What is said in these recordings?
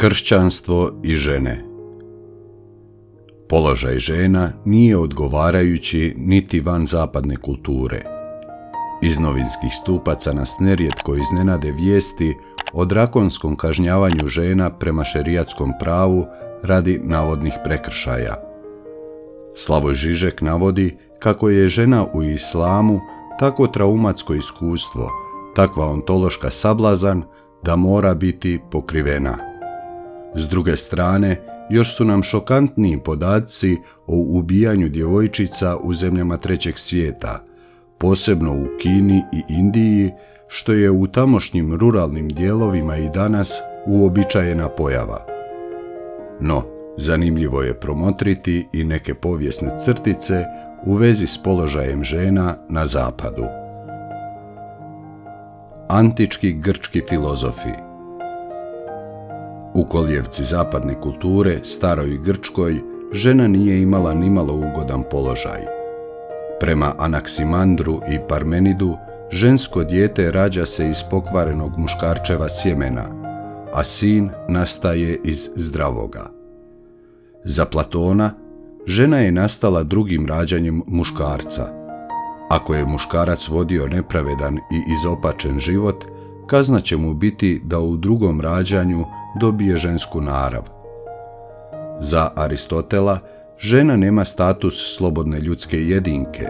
Kršćanstvo i žene. Položaj žena nije odgovarajući niti van zapadne kulture. Iz novinskih stupaca nas nerijetko iznenade vijesti o drakonskom kažnjavanju žena prema šerijatskom pravu radi navodnih prekršaja. Slavoj Žižek navodi kako je žena u islamu tako traumatsko iskustvo, takva ontološka sablazan da mora biti pokrivena. S druge strane, još su nam šokantniji podaci o ubijanju djevojčica u zemljama trećeg svijeta, posebno u Kini i Indiji, što je u tamošnjim ruralnim dijelovima i danas uobičajena pojava. No, zanimljivo je promotriti i neke povijesne crtice u vezi s položajem žena na zapadu. Antički grčki filozofi. U kolijevci zapadne kulture, staroj Grčkoj, žena nije imala nimalo ugodan položaj. Prema Anaksimandru i Parmenidu, žensko dijete rađa se iz pokvarenog muškarčeva sjemena, a sin nastaje iz zdravoga. Za Platona, žena je nastala drugim rađanjem muškarca. Ako je muškarac vodio nepravedan i izopačen život, kazna će mu biti da u drugom rađanju dobije žensku narav. Za Aristotela, žena nema status slobodne ljudske jedinke,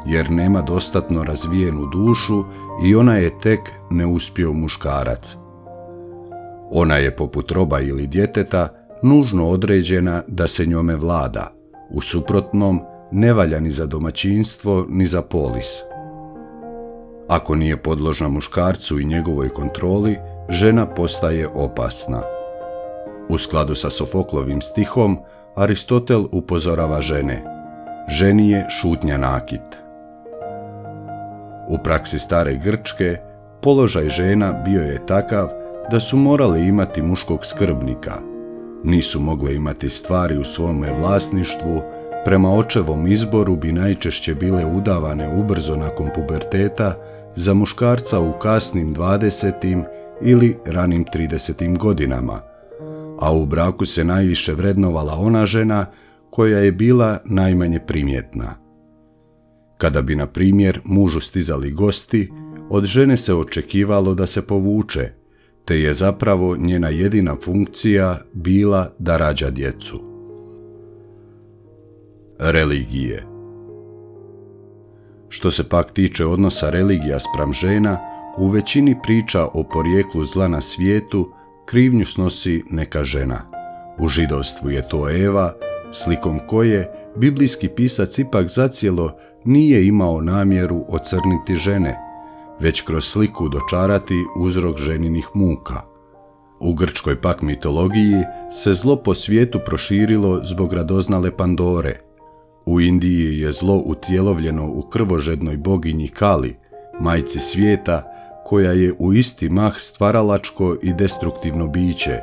jer nema dostatno razvijenu dušu i ona je tek neuspio muškarac. Ona je poput roba ili djeteta nužno određena da se njome vlada, u suprotnom ne valja ni za domaćinstvo ni za polis. Ako nije podložna muškarcu i njegovoj kontroli, žena postaje opasna. U skladu sa Sofoklovim stihom, Aristotel upozorava žene: ženi je šutnja nakit. U praksi stare Grčke, položaj žena bio je takav da su morale imati muškog skrbnika. Nisu mogle imati stvari u svome vlasništvu, prema očevom izboru bi najčešće bile udavane ubrzo nakon puberteta za muškarca u kasnim 20. ili ranim 30. godinama, a u braku se najviše vrednovala ona žena koja je bila najmanje primjetna. Kada bi, na primjer, mužu stizali gosti, od žene se očekivalo da se povuče, te je zapravo njena jedina funkcija bila da rađa djecu. Religije. Što se pak tiče odnosa religija spram žena, u većini priča o porijeklu zla na svijetu krivnju snosi neka žena. U židovstvu je to Eva, slikom koje biblijski pisac ipak zacijelo nije imao namjeru ocrniti žene, već kroz sliku dočarati uzrok ženinih muka. U grčkoj pak mitologiji se zlo po svijetu proširilo zbog radoznale Pandore. U Indiji je zlo utjelovljeno u krvožednoj boginji Kali, majci svijeta, koja je u isti mah stvaralačko i destruktivno biće,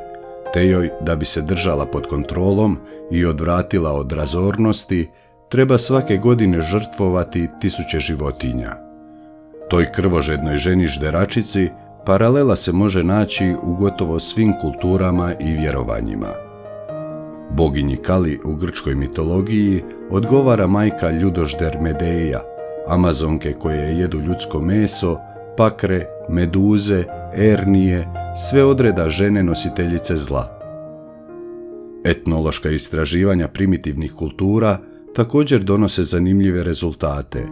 te joj, da bi se držala pod kontrolom i odvratila od razornosti, treba svake godine žrtvovati 1000 životinja. Toj krvožednoj ženi žderačici paralela se može naći u gotovo svim kulturama i vjerovanjima. Boginji Kali u grčkoj mitologiji odgovara majka ljudožder Medeja, amazonke koje jedu ljudsko meso, pakre, meduze, ernije, sve odreda žene nositeljice zla. Etnološka istraživanja primitivnih kultura također donose zanimljive rezultate.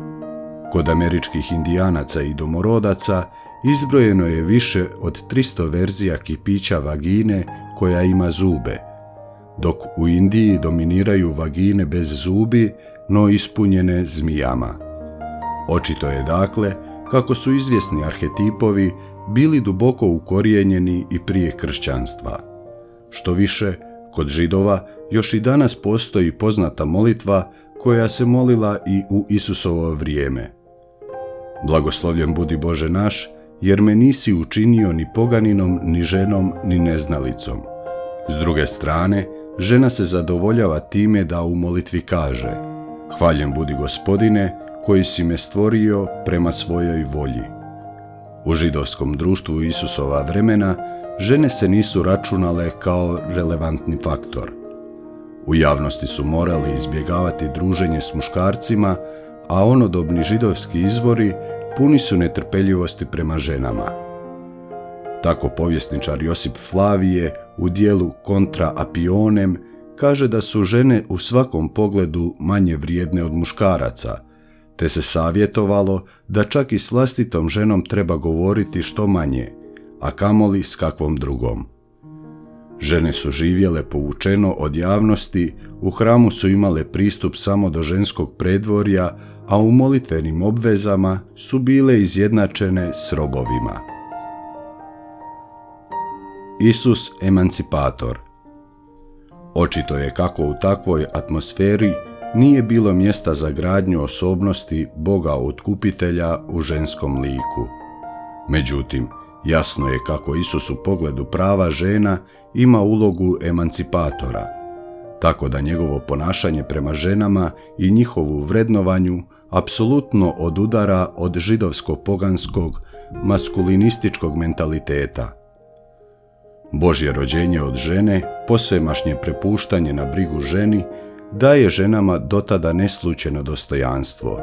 Kod američkih indijanaca i domorodaca izbrojeno je više od 300 verzija kipića vagine koja ima zube, dok u Indiji dominiraju vagine bez zubi, no ispunjene zmijama. Očito je dakle kako su izvjesni arhetipovi bili duboko ukorijenjeni i prije kršćanstva. Što više, kod Židova još i danas postoji poznata molitva koja se molila i u Isusovo vrijeme. Blagoslovljen budi Bože naš, jer me nisi učinio ni poganinom, ni ženom, ni neznalicom. S druge strane, žena se zadovoljava time da u molitvi kaže: hvaljen budi Gospodine, koji si me stvorio prema svojoj volji. U židovskom društvu Isusova vremena žene se nisu računale kao relevantni faktor. U javnosti su morale izbjegavati druženje s muškarcima, a onodobni židovski izvori puni su netrpeljivosti prema ženama. Tako povjesničar Josip Flavije u dijelu Contra Apionem kaže da su žene u svakom pogledu manje vrijedne od muškaraca, te se savjetovalo da čak i s vlastitom ženom treba govoriti što manje, a kamoli s kakvom drugom. Žene su živjele povučeno od javnosti, u hramu su imale pristup samo do ženskog predvorja, a u molitvenim obvezama su bile izjednačene s robovima. Isus emancipator. Očito je kako u takvoj atmosferi nije bilo mjesta za gradnju osobnosti Boga otkupitelja u ženskom liku. Međutim, jasno je kako Isus u pogledu prava žena ima ulogu emancipatora, tako da njegovo ponašanje prema ženama i njihovu vrednovanju apsolutno odudara od židovsko-poganskog maskulinističkog mentaliteta. Božje rođenje od žene, posvemašnje prepuštanje na brigu ženi, daje ženama dotada neslućeno dostojanstvo.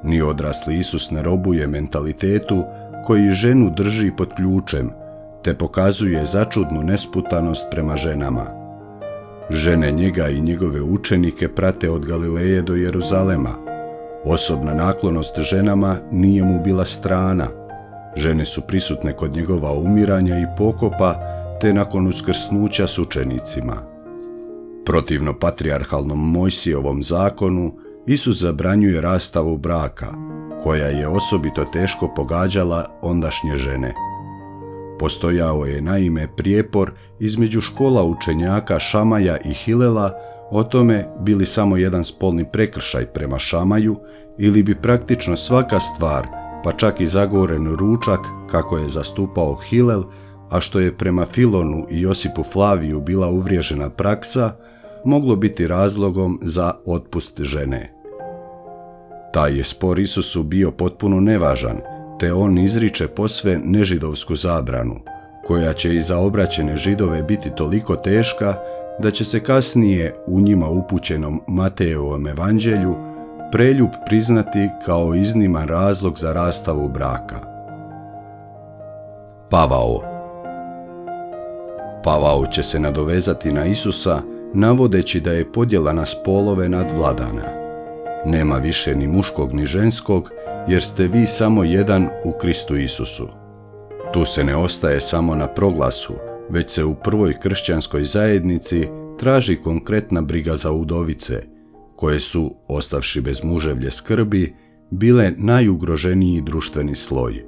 Ni odrasli Isus ne robuje mentalitetu koji ženu drži pod ključem, te pokazuje začudnu nesputanost prema ženama. Žene njega i njegove učenike prate od Galileje do Jeruzalema. Osobna naklonost ženama nije mu bila strana. Žene su prisutne kod njegova umiranja i pokopa, te nakon uskrsnuća s učenicima. Protivno patrijarhalnom Mojsijevom zakonu, Isus zabranjuje rastavu braka, koja je osobito teško pogađala ondašnje žene. Postojao je naime prijepor između škola učenjaka Šamaja i Hilela o tome bi li samo jedan spolni prekršaj prema Šamaju ili bi praktično svaka stvar, pa čak i zagoren ručak, kako je zastupao Hilel, a što je prema Filonu i Josipu Flaviju bila uvriježena praksa, moglo biti razlogom za otpust žene. Taj je spor Isusu bio potpuno nevažan, te on izriče posve nežidovsku zabranu, koja će i za obraćene Židove biti toliko teška da će se kasnije u njima upućenom Matejevom evanđelju preljub priznati kao izniman razlog za rastavu braka. Pavao će se nadovezati na Isusa, navodeći da je podjela na spolove nadvladana. Nema više ni muškog ni ženskog, jer ste vi samo jedan u Kristu Isusu. Tu se ne ostaje samo na proglasu, već se u prvoj kršćanskoj zajednici traži konkretna briga za udovice, koje su, ostavši bez muževlje skrbi, bile najugroženiji društveni sloj.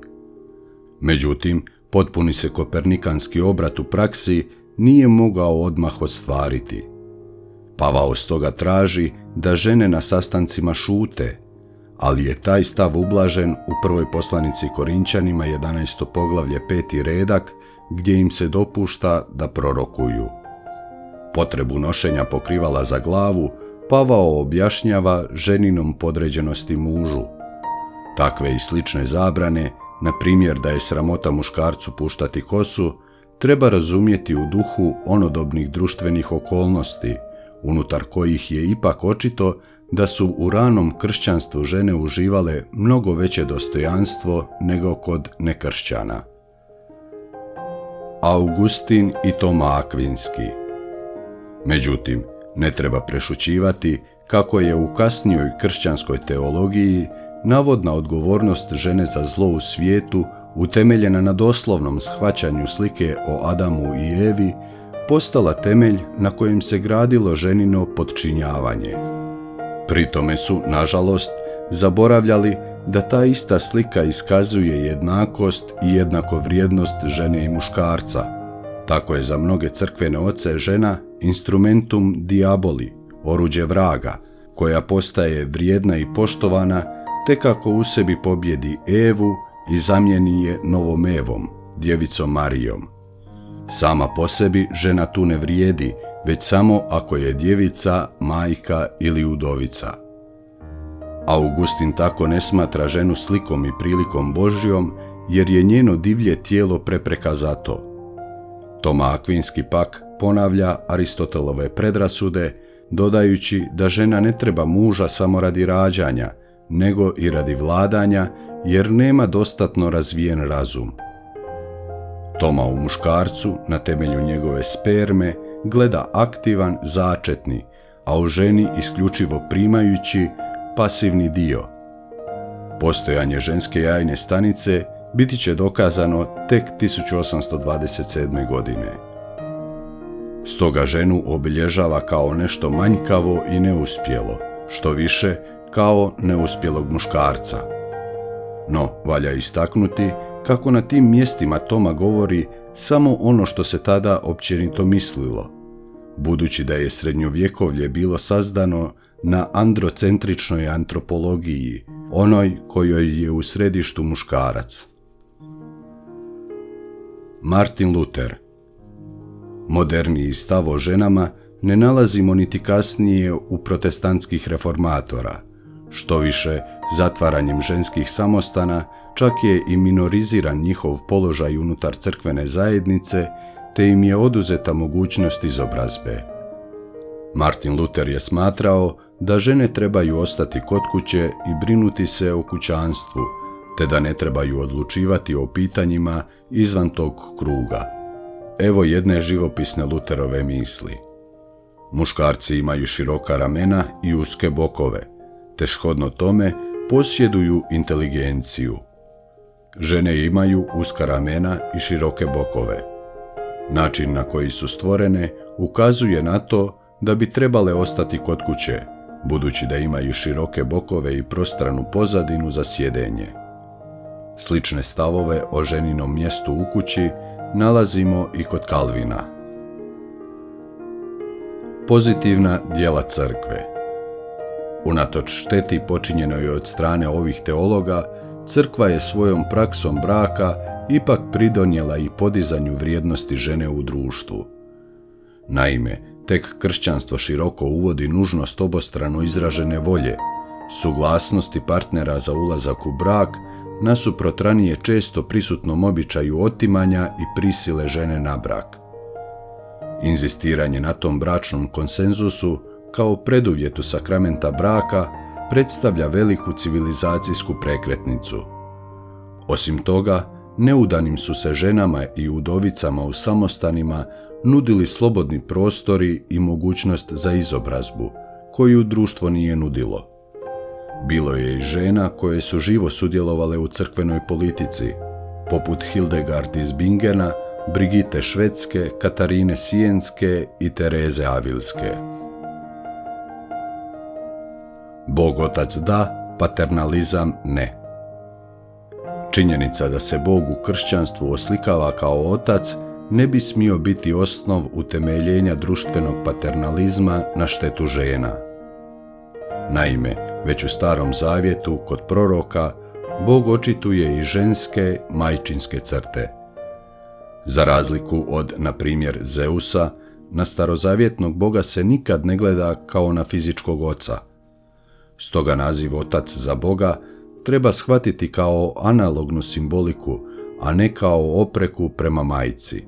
Međutim, potpuni se kopernikanski obrat u praksi nije mogao odmah ostvariti. Pavao stoga traži da žene na sastancima šute, ali je taj stav ublažen u prvoj poslanici Korinčanima 11. poglavlje 5. redak, gdje im se dopušta da prorokuju. Potrebu nošenja pokrivala za glavu Pavao objašnjava ženinom podređenosti mužu. Takve i slične zabrane, na primjer da je sramota muškarcu puštati kosu, treba razumjeti u duhu onodobnih društvenih okolnosti, unutar kojih je ipak očito da su u ranom kršćanstvu žene uživale mnogo veće dostojanstvo nego kod nekršćana. Augustin i Toma Akvinski. Međutim, ne treba prešućivati kako je u kasnijoj kršćanskoj teologiji navodna odgovornost žene za zlo u svijetu, utemeljena na doslovnom shvaćanju slike o Adamu i Evi, postala temelj na kojem se gradilo ženino podčinjavanje. Pri tome su, nažalost, zaboravljali da ta ista slika iskazuje jednakost i jednakovrijednost žene i muškarca. Tako je za mnoge crkvene oce žena instrumentum diaboli, oruđe vraga, koja postaje vrijedna i poštovana tek ako u sebi pobjedi Evu i zamijeni je novom Evom, djevicom Marijom. Sama po sebi žena tu ne vrijedi, već samo ako je djevica, majka ili udovica. Augustin tako ne smatra ženu slikom i prilikom Božjom, jer je njeno divlje tijelo prepreka za to. Toma Akvinski pak ponavlja Aristotelove predrasude, dodajući da žena ne treba muža samo radi rađanja, nego i radi vladanja, jer nema dostatno razvijen razum. Toma u muškarcu, na temelju njegove sperme, gleda aktivan, začetni, a u ženi isključivo primajući, pasivni dio. Postojanje ženske jajne stanice biti će dokazano tek 1827. godine. Stoga ženu obilježava kao nešto manjkavo i neuspjelo, što više kao neuspjelog muškarca. No, valja istaknuti kako na tim mjestima Toma govori samo ono što se tada općenito mislilo, budući da je srednjovjekovlje bilo sazdano na androcentričnoj antropologiji, onoj kojoj je u središtu muškarac. Martin Luther. Moderniji stav o ženama ne nalazimo niti kasnije u protestantskih reformatora. Štoviše, zatvaranjem ženskih samostana čak je i minoriziran njihov položaj unutar crkvene zajednice, te im je oduzeta mogućnost izobrazbe. Martin Luther je smatrao da žene trebaju ostati kod kuće i brinuti se o kućanstvu, te da ne trebaju odlučivati o pitanjima izvan tog kruga. Evo jedne živopisne Lutherove misli. Muškarci imaju široka ramena i uske bokove, te shodno tome posjeduju inteligenciju. Žene imaju uska ramena i široke bokove. Način na koji su stvorene ukazuje na to da bi trebale ostati kod kuće, budući da imaju široke bokove i prostranu pozadinu za sjedenje. Slične stavove o ženinom mjestu u kući nalazimo i kod Kalvina. Pozitivna djela crkve. Unatoč šteti počinjenoj od strane ovih teologa, crkva je svojom praksom braka ipak pridonijela i podizanju vrijednosti žene u društvu. Naime, tek kršćanstvo široko uvodi nužnost obostrano izražene volje, suglasnosti partnera za ulazak u brak, nasuprot ranije često prisutnom običaju otimanja i prisile žene na brak. Inzistiranje na tom bračnom konsenzusu kao preduvjetu sakramenta braka predstavlja veliku civilizacijsku prekretnicu. Osim toga, neudanim su se ženama i udovicama u samostanima nudili slobodni prostori i mogućnost za izobrazbu, koju društvo nije nudilo. Bilo je i žena koje su živo sudjelovale u crkvenoj politici, poput Hildegard iz Bingena, Brigitte Švedske, Katarine Sijenske i Tereze Avilske. Bog otac da, paternalizam ne. Činjenica da se Bog u kršćanstvu oslikava kao otac ne bi smio biti osnov utemeljenja društvenog paternalizma na štetu žena. Naime, već u Starom Zavjetu kod proroka Bog očituje i ženske majčinske crte. Za razliku od, na primjer, Zeusa, na starozavjetnog Boga se nikad ne gleda kao na fizičkog oca. Stoga naziv otac za Boga treba shvatiti kao analognu simboliku, a ne kao opreku prema majci.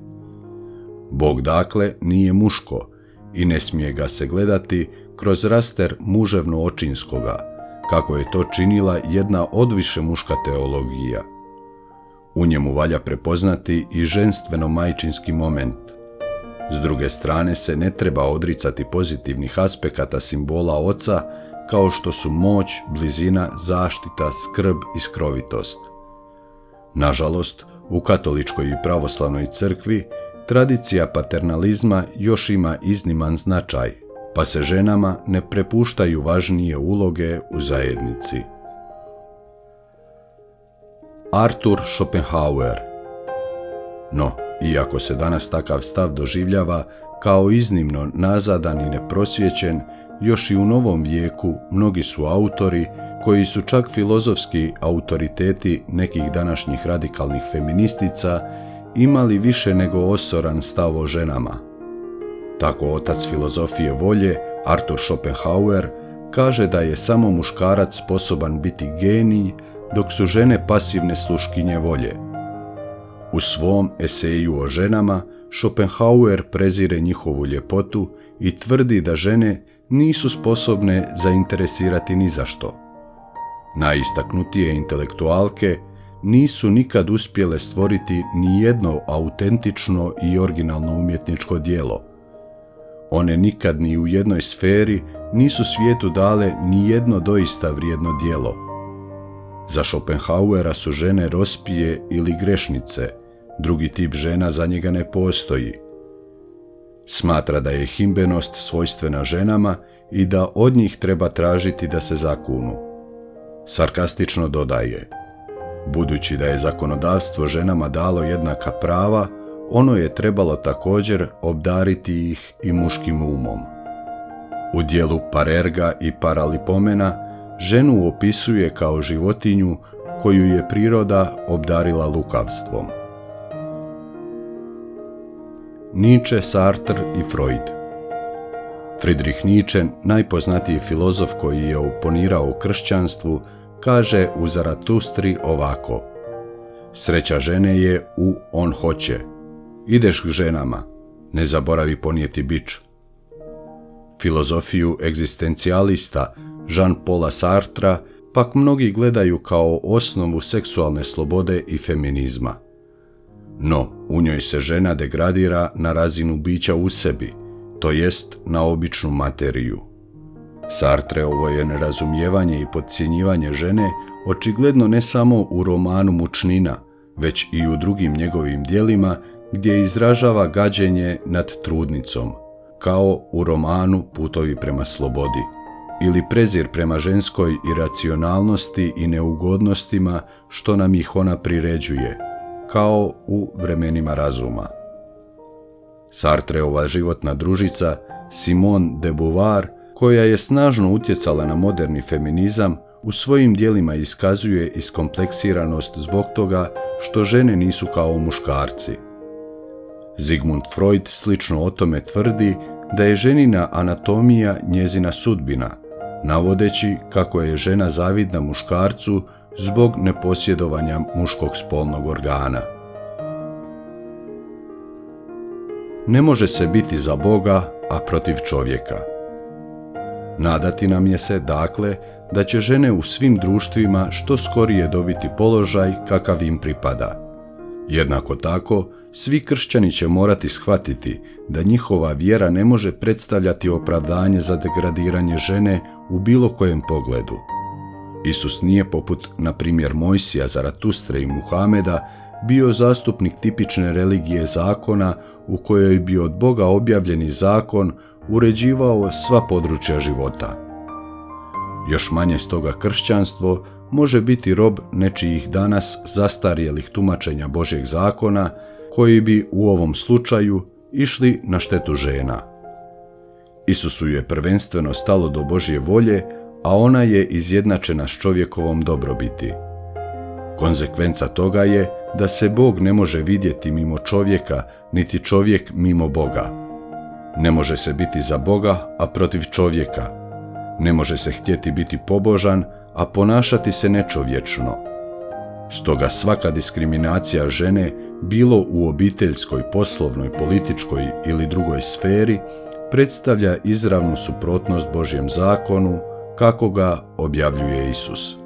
Bog dakle nije muško i ne smije ga se gledati kroz raster muževno-očinskoga, kako je to činila jedna odviše muška teologija. U njemu valja prepoznati i ženstveno-majčinski moment. S druge strane se ne treba odricati pozitivnih aspekata simbola oca, kao što su moć, blizina, zaštita, skrb i skrovitost. Nažalost, u katoličkoj i pravoslavnoj crkvi tradicija paternalizma još ima izniman značaj, pa se ženama ne prepuštaju važnije uloge u zajednici. Arthur Schopenhauer. No, iako se danas takav stav doživljava kao iznimno nazadan i neprosvjećen, još i u novom vijeku mnogi su autori koji su čak filozofski autoriteti nekih današnjih radikalnih feministica imali više nego osoran stav o ženama. Tako otac filozofije volje, Arthur Schopenhauer, kaže da je samo muškarac sposoban biti genij, dok su žene pasivne sluškinje volje. U svom eseju o ženama, Schopenhauer prezire njihovu ljepotu i tvrdi da žene nisu sposobne zainteresirati ni za što. Najistaknutije intelektualke nisu nikad uspjele stvoriti ni jedno autentično i originalno umjetničko djelo. One nikad ni u jednoj sferi nisu svijetu dale ni jedno doista vrijedno djelo. Za Schopenhauera su žene rospije ili grešnice, drugi tip žena za njega ne postoji. Smatra da je himbenost svojstvena ženama i da od njih treba tražiti da se zakunu. Sarkastično dodaje: budući da je zakonodavstvo ženama dalo jednaka prava, ono je trebalo također obdariti ih i muškim umom. U dijelu Parerga i Paralipomena ženu opisuje kao životinju koju je priroda obdarila lukavstvom. Nietzsche, Sartre i Freud. Friedrich Nietzsche, najpoznatiji filozof koji je oponirao u kršćanstvu, kaže u Zaratustri ovako: sreća žene je u on hoće. Ideš k ženama, ne zaboravi ponijeti bič. Filozofiju egzistencijalista Jean-Paula Sartra pak mnogi gledaju kao osnovu seksualne slobode i feminizma. No, u njoj se žena degradira na razinu bića u sebi, to jest na običnu materiju. Sartreovo je nerazumijevanje i podcjenjivanje žene očigledno ne samo u romanu Mučnina, već i u drugim njegovim djelima gdje izražava gađenje nad trudnicom, kao u romanu Putovi prema slobodi, ili prezir prema ženskoj iracionalnosti i neugodnostima što nam ih ona priređuje, kao u Vremenima razuma. Sartreova životna družica Simone de Beauvoir, koja je snažno utjecala na moderni feminizam, u svojim djelima iskazuje iskompleksiranost zbog toga što žene nisu kao muškarci. Sigmund Freud slično o tome tvrdi da je ženina anatomija njezina sudbina, navodeći kako je žena zavidna muškarcu zbog neposjedovanja muškog spolnog organa. Ne može se biti za Boga, a protiv čovjeka. Nadati nam je se, dakle, da će žene u svim društvima što skorije dobiti položaj kakav im pripada. Jednako tako, svi kršćani će morati shvatiti da njihova vjera ne može predstavljati opravdanje za degradiranje žene u bilo kojem pogledu. Isus nije poput, na primjer, Mojsija, Zaratustre i Muhameda bio zastupnik tipične religije zakona u kojoj bi od Boga objavljeni zakon uređivao sva područja života. Još manje stoga kršćanstvo može biti rob nečijih danas zastarjelih tumačenja Božjeg zakona koji bi u ovom slučaju išli na štetu žena. Isusu je prvenstveno stalo do Božje volje, a ona je izjednačena s čovjekovom dobrobiti. Konzekvenca toga je da se Bog ne može vidjeti mimo čovjeka, niti čovjek mimo Boga. Ne može se biti za Boga, a protiv čovjeka. Ne može se htjeti biti pobožan, a ponašati se nečovječno. Stoga svaka diskriminacija žene, bilo u obiteljskoj, poslovnoj, političkoj ili drugoj sferi, predstavlja izravnu suprotnost Božjem zakonu, kako ga objavljuje Isus.